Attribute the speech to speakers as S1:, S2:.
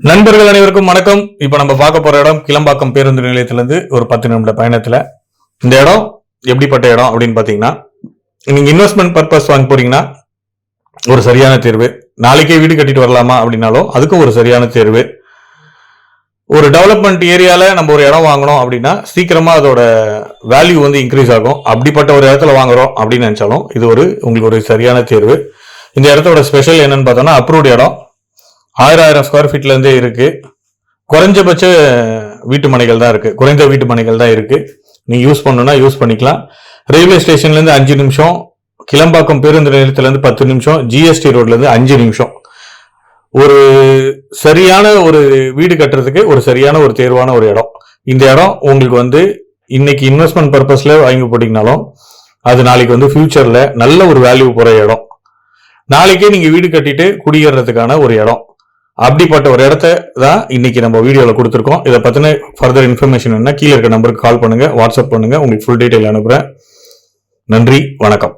S1: நண்பர்கள் அனைவருக்கும் வணக்கம். இப்ப நம்ம பார்க்க போற இடம் கிளம்பாக்கம் பேருந்து நிலையத்திலிருந்து ஒரு 10 நிமிட பயணத்துல. இந்த இடம் எப்படிப்பட்ட இடம் அப்படின்னு பாத்தீங்கன்னா, நீங்க இன்வெஸ்ட்மெண்ட் பர்பஸ் வாங்க போறீங்கன்னா ஒரு சரியான தேர்வு. நாளைக்கே வீடு கட்டிட்டு வரலாமா அப்படின்னாலும் அதுக்கும் ஒரு சரியான தேர்வு. ஒரு டெவலப்மெண்ட் ஏரியால நம்ம ஒரு இடம் வாங்கணும் அப்படின்னா சீக்கிரமா அதோட வேல்யூ வந்து இன்க்ரீஸ் ஆகும். அப்படிப்பட்ட ஒரு இடத்துல வாங்குறோம் அப்படின்னு நினைச்சாலும் இது உங்களுக்கு ஒரு சரியான தேர்வு. இந்த இடத்தோட ஸ்பெஷல் என்னன்னு பார்த்தோம்னா, அப்ரூவ்ட் இடம் 1000 ஸ்கொயர் ஃபீட்ல இருந்தே இருக்கு. குறைஞ்சபட்ச வீட்டு மனைகள் தான் இருக்கு, குறைந்த வீட்டு மனைகள் தான் இருக்கு. நீங்க யூஸ் பண்ணணும்னா யூஸ் பண்ணிக்கலாம். ரயில்வே ஸ்டேஷன்ல இருந்து 5 நிமிஷம், கிளம்பாக்கம் பேருந்து நிலையத்துல இருந்து 10 நிமிஷம், ஜிஎஸ்டி ரோட்ல இருந்து 5 நிமிஷம். ஒரு சரியான ஒரு வீடு கட்டுறதுக்கு ஒரு சரியான ஒரு தேர்வான ஒரு இடம். இந்த இடம் உங்களுக்கு வந்து இன்னைக்கு இன்வெஸ்ட்மெண்ட் பர்பஸ்ல வாங்கி போட்டீங்கனாலும் அது நாளைக்கு வந்து ஃபியூச்சர்ல நல்ல ஒரு வேல்யூ போற இடம். நாளைக்கே நீங்க வீடு கட்டிட்டு குடியேறதுக்கான ஒரு இடம். அப்படிப்பட்ட ஒரு இடத்த தான் இன்னைக்கு நம்ம வீடியோல கொடுத்துருக்கோம். இதை பத்தின ஃபர்தர் இன்ஃபர்மேஷன் என்ன கீழே இருக்க நம்பருக்கு கால் பண்ணுங்க, வாட்ஸ்அப் பண்ணுங்க, உங்களுக்கு ஃபுல் டீடைல் அனுப்புறேன். நன்றி, வணக்கம்.